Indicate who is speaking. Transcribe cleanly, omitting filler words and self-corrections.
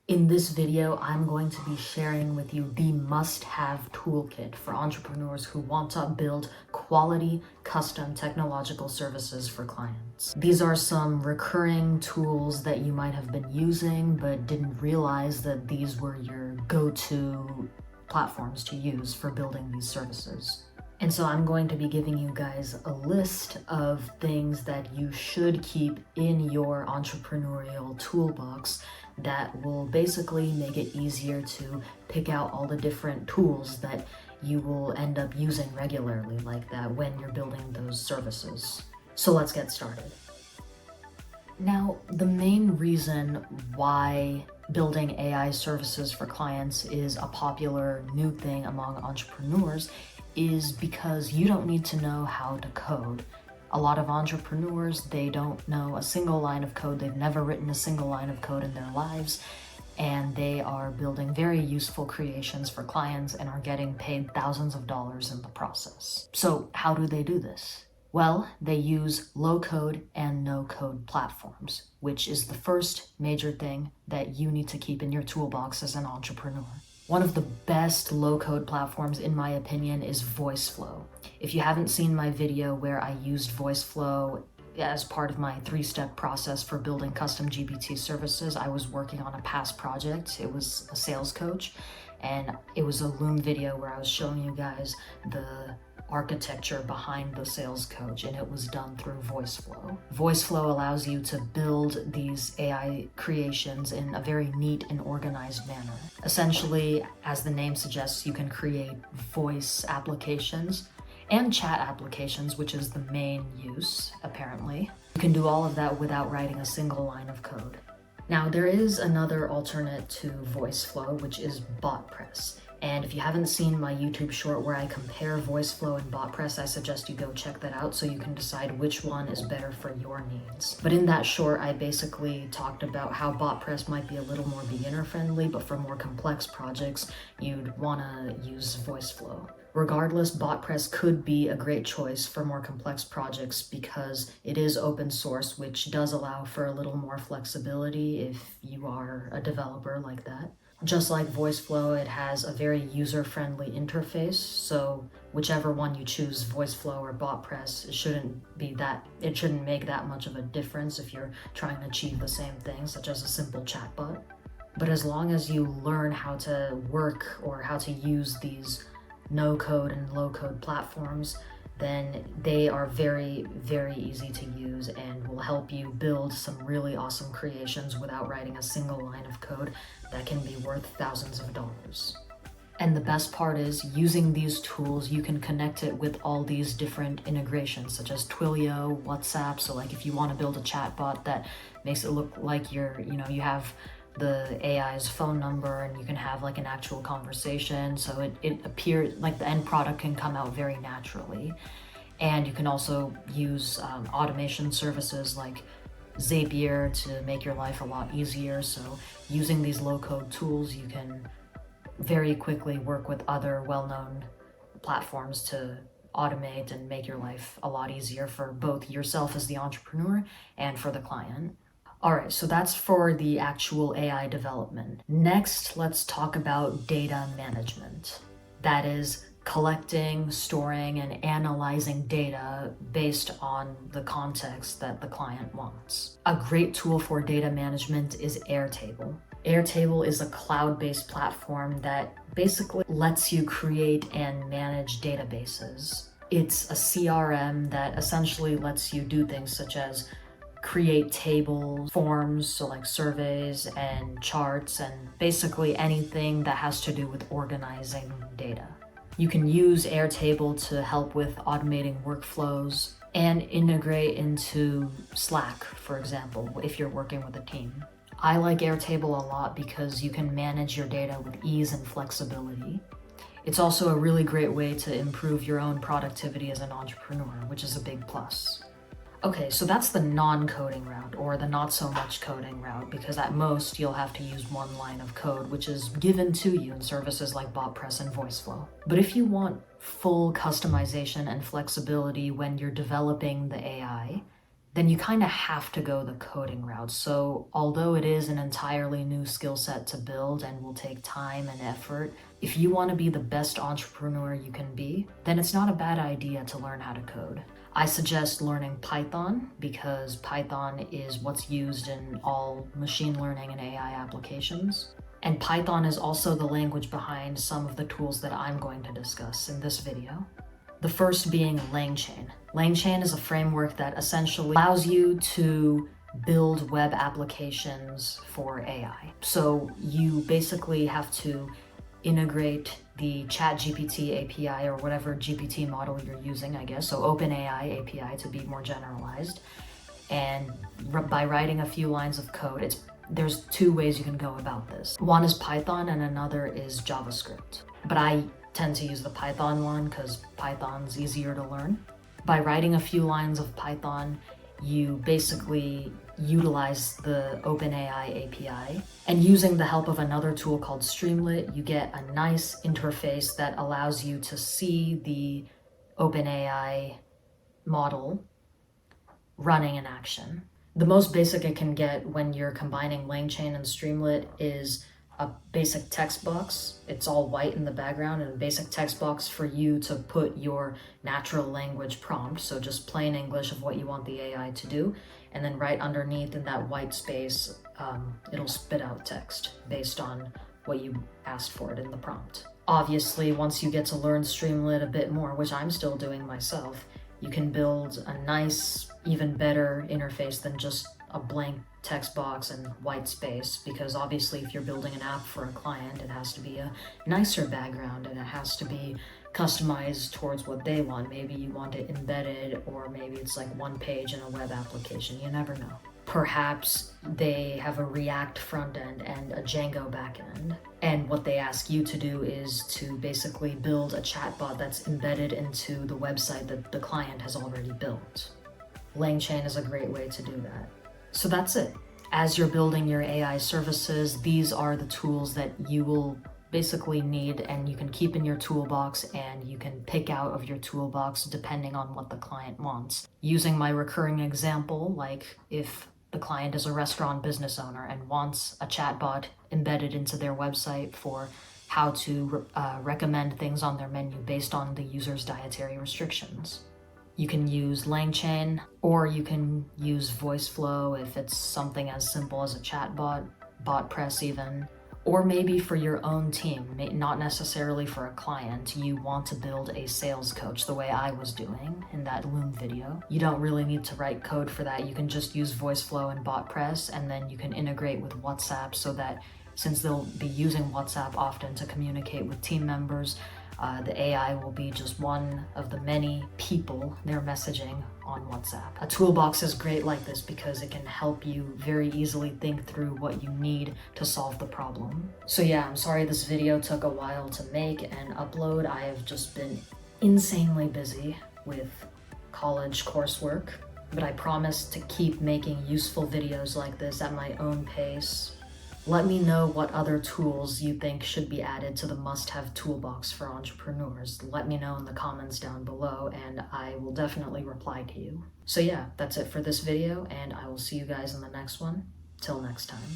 Speaker 1: In this video, I'm going to be sharing with you the must-have toolkit for entrepreneurs who want to build quality, custom technological services for clients. These are some recurring tools that you might have been using but didn't realize that these were your go-to platforms to use for building these services. And so I'm going to be giving you guys a list of things that you should keep in your entrepreneurial toolbox that will basically make it easier to pick out all the different tools that you will end up using regularly like that when you're building those services. So let's get started. Now, the main reason why building AI services for clients is a popular new thing among entrepreneurs is because you don't need to know how to code. A lot of entrepreneurs, they don't know a single line of code. They've never written a single line of code in their lives, and they are building very useful creations for clients and are getting paid thousands of dollars in the process. So how do they do this? Well, they use low-code and no-code platforms, which is the first major thing that you need to keep in your toolbox as an entrepreneur. One of the best low-code platforms, in my opinion, is VoiceFlow. If you haven't seen my video where I used VoiceFlow as part of my 3-step process for building custom GPT services, I was working on a past project. It was a sales coach, and it was a Loom video where I was showing you guys the architecture behind the sales coach, and it was done through VoiceFlow. VoiceFlow allows you to build these AI creations in a very neat and organized manner. Essentially, as the name suggests, you can create voice applications and chat applications, which is the main use, apparently. You can do all of that without writing a single line of code. Now, there is another alternate to VoiceFlow, which is BotPress. And if you haven't seen my YouTube short where I compare VoiceFlow and BotPress, I suggest you go check that out so you can decide which one is better for your needs. But in that short, I basically talked about how BotPress might be a little more beginner-friendly, but for more complex projects, you'd want to use VoiceFlow. Regardless, BotPress could be a great choice for more complex projects because it is open source, which does allow for a little more flexibility if you are a developer like that. Just like VoiceFlow, it has a very user-friendly interface, so whichever one you choose, VoiceFlow or BotPress, it shouldn't make that much of a difference if you're trying to achieve the same thing, such as a simple chatbot. But as long as you learn how to work or how to use these no-code and low-code platforms, then they are very, very easy to use and will help you build some really awesome creations without writing a single line of code that can be worth thousands of dollars. And the best part is, using these tools, you can connect it with all these different integrations, such as Twilio, WhatsApp. So like if you want to build a chatbot that makes it look like you have the AI's phone number and you can have like an actual conversation, so it appears like the end product can come out very naturally. And you can also use automation services like Zapier to make your life a lot easier. So using these low-code tools, you can very quickly work with other well-known platforms to automate and make your life a lot easier for both yourself as the entrepreneur and for the client. Alright, so that's for the actual AI development. Next, let's talk about data management. That is collecting, storing, and analyzing data based on the context that the client wants. A great tool for data management is Airtable. Airtable is a cloud-based platform that basically lets you create and manage databases. It's a CRM that essentially lets you do things such as create tables, forms, so like surveys and charts, and basically anything that has to do with organizing data. You can use Airtable to help with automating workflows and integrate into Slack, for example, if you're working with a team. I like Airtable a lot because you can manage your data with ease and flexibility. It's also a really great way to improve your own productivity as an entrepreneur, which is a big plus. Okay, so that's the non-coding route, or the not so much coding route, because at most you'll have to use one line of code, which is given to you in services like BotPress and VoiceFlow. But if you want full customization and flexibility when you're developing the AI, then you kind of have to go the coding route. So although it is an entirely new skill set to build and will take time and effort, if you want to be the best entrepreneur you can be, then it's not a bad idea to learn how to code. I suggest learning Python because Python is what's used in all machine learning and AI applications. And Python is also the language behind some of the tools that I'm going to discuss in this video. The first being LangChain. LangChain is a framework that essentially allows you to build web applications for AI. So you basically have to integrate the ChatGPT API or whatever GPT model you're using, I guess. So OpenAI API to be more generalized. And by writing a few lines of code, there's two ways you can go about this. One is Python and another is JavaScript. But I tend to use the Python one because Python's easier to learn. By writing a few lines of Python, you basically utilize the OpenAI API, and using the help of another tool called Streamlit, you get a nice interface that allows you to see the OpenAI model running in action. The most basic it can get when you're combining LangChain and Streamlit is a basic text box. It's all white in the background, and a basic text box for you to put your natural language prompt, so just plain English of what you want the AI to do, and then right underneath in that white space, it'll spit out text based on what you asked for it in the prompt. Obviously, once you get to learn Streamlit a bit more, which I'm still doing myself, you can build a nice, even better interface than just a blank text box and white space, because obviously if you're building an app for a client, it has to be a nicer background and it has to be customized towards what they want. Maybe you want it embedded, or maybe it's like one page in a web application. You never know. Perhaps they have a React front end and a Django back end, and what they ask you to do is to basically build a chatbot that's embedded into the website that the client has already built. LangChain is a great way to do that. So that's it. As you're building your AI services, these are the tools that you will basically need, and you can keep in your toolbox, and you can pick out of your toolbox depending on what the client wants. Using my recurring example, like if the client is a restaurant business owner and wants a chatbot embedded into their website for how to recommend things on their menu based on the user's dietary restrictions, you can use LangChain, or you can use VoiceFlow if it's something as simple as a chatbot, BotPress even. Or maybe for your own team, not necessarily for a client, you want to build a sales coach the way I was doing in that Loom video. You don't really need to write code for that. You can just use VoiceFlow and BotPress, and then you can integrate with WhatsApp so that since they'll be using WhatsApp often to communicate with team members, the AI will be just one of the many people they're messaging on WhatsApp. A toolbox is great like this because it can help you very easily think through what you need to solve the problem. So yeah, I'm sorry this video took a while to make and upload. I have just been insanely busy with college coursework, but I promise to keep making useful videos like this at my own pace. Let me know what other tools you think should be added to the must-have toolbox for entrepreneurs. Let me know in the comments down below, and I will definitely reply to you. So yeah, that's it for this video, and I will see you guys in the next one. Till next time.